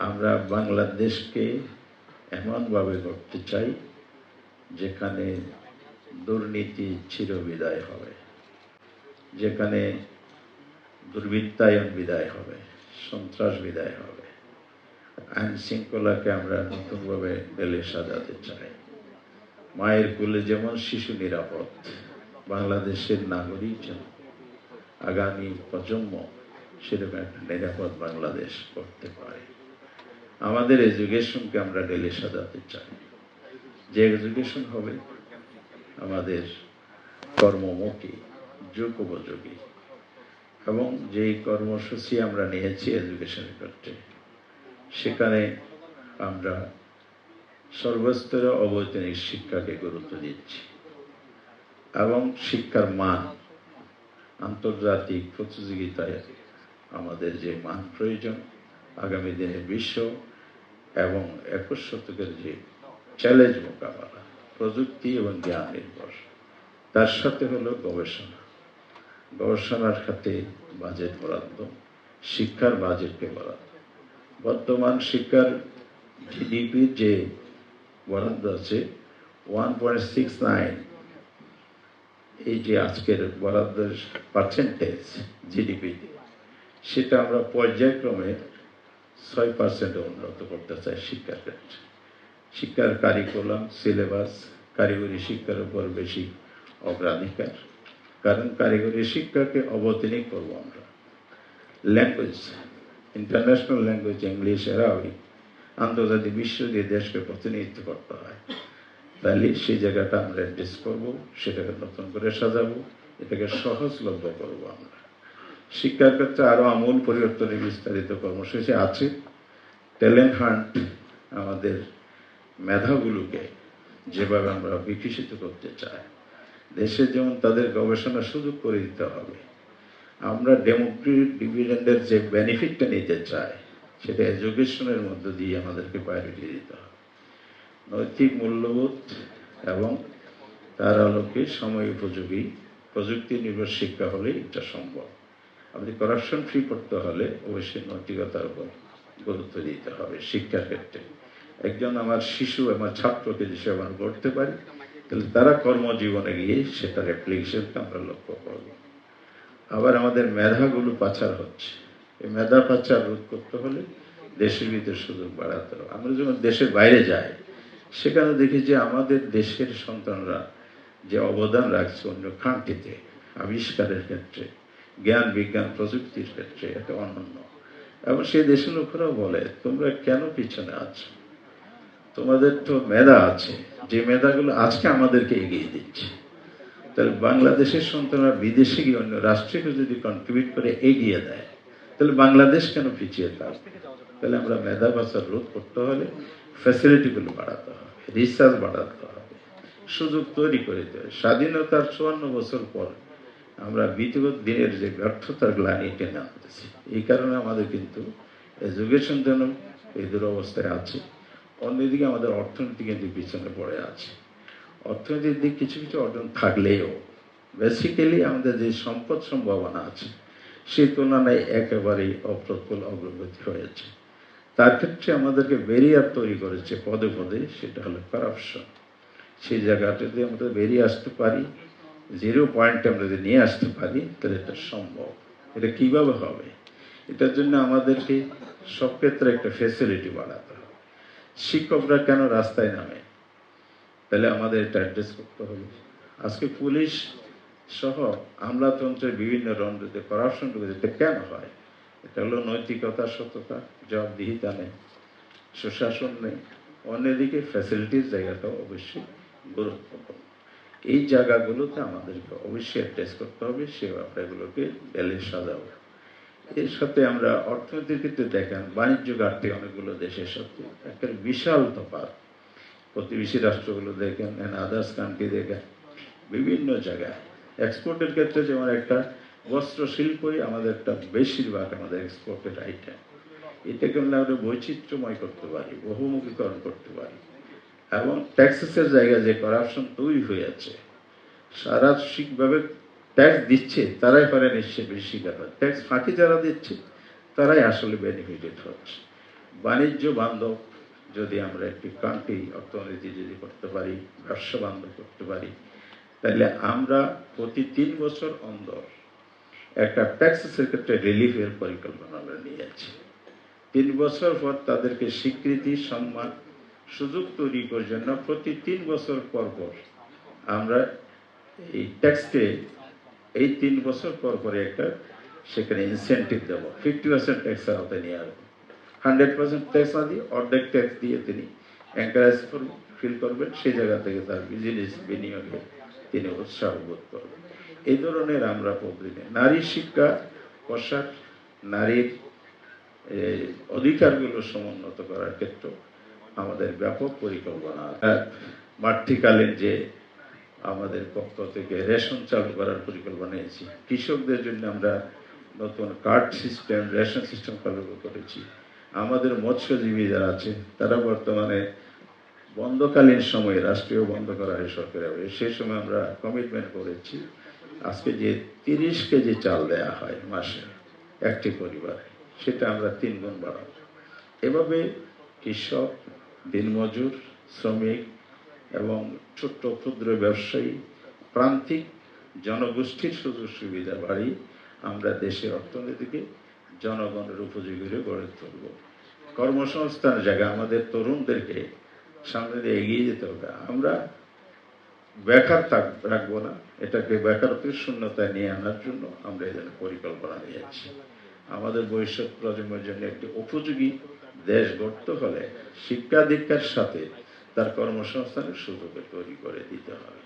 আমরা বাংলাদেশকে এমনভাবে গড়তে চাই যেখানে দুর্নীতি চিরবিদায় হবে, যেখানে দুর্বৃত্তায়ন বিদায় হবে, সন্ত্রাস বিদায় হবে, আইন শৃঙ্খলাকে আমরা নতুনভাবে ঢেলে সাজাতে চাই। মায়ের কোলে যেমন শিশু নিরাপদ, বাংলাদেশের নাগরিক যেন আগামী প্রজন্ম সেরকম একটা নিরাপদ বাংলাদেশ করতে পারে। আমাদের এডুকেশনকে আমরা ঢেলে সাজাতে চাই, যে এডুকেশন হবে আমাদের কর্মমুখী, যুগোপযোগী, এবং যেই কর্মসূচি আমরা নিয়েছি এডুকেশনের ক্ষেত্রে, সেখানে আমরা সর্বস্তরে অবৈতনিক শিক্ষাকে গুরুত্ব দিচ্ছি এবং শিক্ষার মান আন্তর্জাতিক প্রতিযোগিতায় আমাদের যে মান প্রয়োজন আগামী দিনে বিশ্ব এবং 21 শতকের যে চ্যালেঞ্জ মোকাবেলা, প্রযুক্তি এবং জ্ঞান নির্ভর, তার সাথে হলো গবেষণার খাতে বাজেট বরাদ্দ, শিক্ষার বাজেটকে বরাদ্দ। বর্তমান শিক্ষার জিডিপির যে বরাদ্দ আছে 1.69, এই যে আজকের বরাদ্দের পার্সেন্টেজ জিডিপি, সেটা আমরা পর্যায়ক্রমে 6% উন্নত করতে চাই শিক্ষার ক্ষেত্রে। শিক্ষার কারিকুলাম, সিলেবাস, কারিগরি শিক্ষার উপর বেশি অগ্রাধিকার, কারণ কারিগরি শিক্ষাকে অবতীর্ণ করবো আমরা। ল্যাঙ্গুয়েজ, ইন্টারন্যাশনাল ল্যাঙ্গুয়েজ ইংলিশ, আরবি, আন্তর্জাতিক বিশ্ব দিয়ে দেশকে প্রতিনিধিত্ব করতে হয়, তাহলে সেই জায়গাটা আমরা অ্যাড্রেস করবো, সেটাকে নতুন করে সাজাবো, এটাকে সহজলভ্য করবো আমরা। শিক্ষার ক্ষেত্রে আরো আমূল পরিবর্তনের বিস্তারিত কর্মসূচি আছে। ট্যালেন্ট হান্ট, আমাদের মেধাগুলোকে যেভাবে আমরা বিকশিত করতে চাই, দেশে যেমন তাদের গবেষণার সুযোগ করে দিতে হবে, আমরা ডেমোক্রেটিক ডিভিডেন্ডের যে বেনিফিটটা নিতে চাই, সেটা এডুকেশনের মধ্য দিয়ে আমাদেরকে প্রায়োরিটি দিতে হবে। নৈতিক মূল্যবোধ এবং তার আলোকে সময় উপযোগী প্রযুক্তি নির্ভর শিক্ষা হলেই এটা সম্ভব। আমাদের করাপশন ফ্রি করতে হলে অবশ্যই নৈতিকতার উপর গুরুত্ব দিতে হবে শিক্ষার ক্ষেত্রে। একজন আমার শিশু, আমার ছাত্রকে হিসেবে আমরা গড়তে পারি, তাহলে তারা কর্মজীবনে গিয়ে সেটার অ্যাপ্লিকেশনটা আমরা লক্ষ্য করব। আবার আমাদের মেধাগুলো পাচার হচ্ছে, এই মেধা পাচার রোধ করতে হলে দেশের ভিতরে সুযোগ বাড়াতে হবে। আমরা যখন দেশের বাইরে যাই, সেখানে দেখি যে আমাদের দেশের সন্তানরা যে অবদান রাখছে অন্য কান্ট্রিতে, আবিষ্কারের ক্ষেত্রে, জ্ঞান বিজ্ঞান প্রযুক্তির ক্ষেত্রে, এটা অনন্য। এবং সেই দেশের লোকেরাও বলে, তোমরা কেন পিছনে আছো? তোমাদের তো মেধা আছে, যে মেধাগুলো আজকে আমাদেরকে এগিয়ে দিচ্ছে। তাহলে বাংলাদেশের সন্তানরা বিদেশে গিয়ে অন্য রাষ্ট্রকে যদি কন্ট্রিবিউট করে এগিয়ে দেয়, তাহলে বাংলাদেশ কেন পিছিয়ে থাকবে? তাহলে আমরা মেধা পাচার রোধ করতে হলে ফ্যাসিলিটিগুলো বাড়াতে হবে, রিসার্চ বাড়াতে হবে, সুযোগ তৈরি করে দিতে হবে। স্বাধীনতার 54 বছর পর আমরা বিগত দিনের যে ব্যর্থতার গ্লানি টেনে আনতেছি, এই কারণে আমাদের কিন্তু এডুকেশন যেন এই দুরবস্থায় আছে। অন্যদিকে আমাদের অর্থনীতি কিন্তু পিছনে পড়ে আছে। অর্থনীতির দিক কিছু কিছু অর্জন থাকলেও বেসিক্যালি আমাদের যে সম্পদ সম্ভাবনা আছে, সেই তুলনায় একেবারেই অপ্রতুল অগ্রগতি হয়েছে। তার ক্ষেত্রে আমাদেরকে ব্যারিয়ার তৈরি করেছে পদে পদে, সেটা হলো কারাপশন। সেই জায়গাটা যদি আমরা বেরিয়ে আসতে পারি, 0 পয়েন্টে আমরা যদি নিয়ে আসতে পারি, তাহলে এটা সম্ভব। এটা কিভাবে হবে? এটার জন্য আমাদেরকে সব ক্ষেত্রে একটা ফ্যাসিলিটি বাড়াতে হবে। শিক্ষকরা কেন রাস্তায় নামে? তাহলে আমাদের এটা অ্যাড্রেস করতে হবে। আজকে পুলিশ সহ আমলাতন্ত্রের বিভিন্ন রন্ধ্রতে করাপশন ঢুকেছে, কেন হয়? এটা হলো নৈতিকতা, সততা, জবাবদিহিতা নেই, সুশাসন নেই। অন্যদিকে ফ্যাসিলিটির জায়গাটাও অবশ্যই গুরুত্বপূর্ণ। এই জায়গাগুলোতে আমাদেরকে অবশ্যই অ্যাড্রেস করতে হবে, সে ব্যাপারগুলোকে ঢেলে সাজাবো। এর সাথে আমরা অর্থনীতির ক্ষেত্রে দেখেন, বাণিজ্য ঘাটতি অনেকগুলো দেশের সাথে একটা বিশাল তফাৎ। প্রতিবেশী রাষ্ট্রগুলো দেখেন, আদার্স কান্ট্রি দেখেন, বিভিন্ন জায়গায় এক্সপোর্টের ক্ষেত্রে যেমন একটা বস্ত্র শিল্পই আমাদের একটা বেশিরভাগ আমাদের এক্সপোর্টের আইটেম। এটাকে আমরা বৈচিত্র্যময় করতে পারি, বহুমুখীকরণ করতে পারি। এবং ট্যাক্সেসের জায়গায় যে করাপশন তৈরি হয়েছে, সারা ঠিকভাবে ট্যাক্স দিচ্ছে তারাই পারে নিশ্চয় বেশি শিকার হয়, ট্যাক্স ফাঁকি যারা দিচ্ছে তারাই আসলে বেনিফিটেড হচ্ছে। বাণিজ্য বান্ধব যদি আমরা একটি কান্ট্রি অর্থনীতি যদি করতে পারি, ব্যবসা বান্ধব করতে পারি, তাহলে আমরা প্রতি 3 বছর অন্তর একটা ট্যাক্সের ক্ষেত্রে রিলিফের পরিকল্পনা আমরা নিয়েছি। 3 বছর পর তাদেরকে স্বীকৃতি, সম্মান, সুযোগ তৈরি করার জন্য প্রতি 3 বছর পর পর আমরা এই ট্যাক্সকে এই 3 বছর পর পরে একটা সেখানে ইনসেন্টিভ দেবো। 50% ট্যাক্স আওতায় নিয়ে আসবো। 100% ট্যাক্স না দিয়ে অর্ধেক ট্যাক্স দিয়ে তিনি এনকারেজ ফিল করবেন, সেই জায়গা থেকে তার বিজনেস বিনিয়োগে তিনি উৎসাহ বোধ করবেন। এই ধরনের আমরা পদ্ধতি, নারী শিক্ষা প্রসার, নারীর অধিকারগুলো সমুন্নত করার ক্ষেত্রে আমাদের ব্যাপক পরিকল্পনা। মাতৃকালীন যে আমাদের পক্ষ থেকে রেশন চালু করার পরিকল্পনা নিয়েছি, কৃষকদের জন্য আমরা নতুন কার্ড সিস্টেম, রেশন সিস্টেম চালু করেছি। আমাদের মৎস্যজীবী যারা আছে তারা বর্তমানে বন্ধকালীন সময়ে রাষ্ট্রীয় বন্ধ করা হয় সরকারি, সেই সময় আমরা কমিটমেন্ট করেছি আজকে যে 30 কেজি চাল দেয়া হয় মাসে একটি পরিবারে, সেটা আমরা 3 গুণ বাড়াবো। এভাবে কৃষক, দিনমজুর, শ্রমিক এবং ছোট্ট ক্ষুদ্র ব্যবসায়ী, প্রান্তিক জনগোষ্ঠীর সুযোগ সুবিধা বাড়িয়ে আমরা দেশের অর্থনীতিকে জনগণের উপযোগী গড়ে তুলব। কর্মসংস্থানের জায়গায় আমাদের তরুণদেরকে সামনে দিয়ে এগিয়ে যেতে হবে। আমরা বেকার রাখবো না, এটাকে বেকারত্বের শূন্যতায় নিয়ে আনার জন্য আমরা এই ধরনের পরিকল্পনা নিয়েছি। আমাদের ভবিষ্যৎ প্রজন্মের জন্য একটি উপযোগী দেশ গড়তে হলে শিক্ষা দীক্ষার সাথে তার কর্মসংস্থানের সুযোগ তৈরি করে দিতে হবে।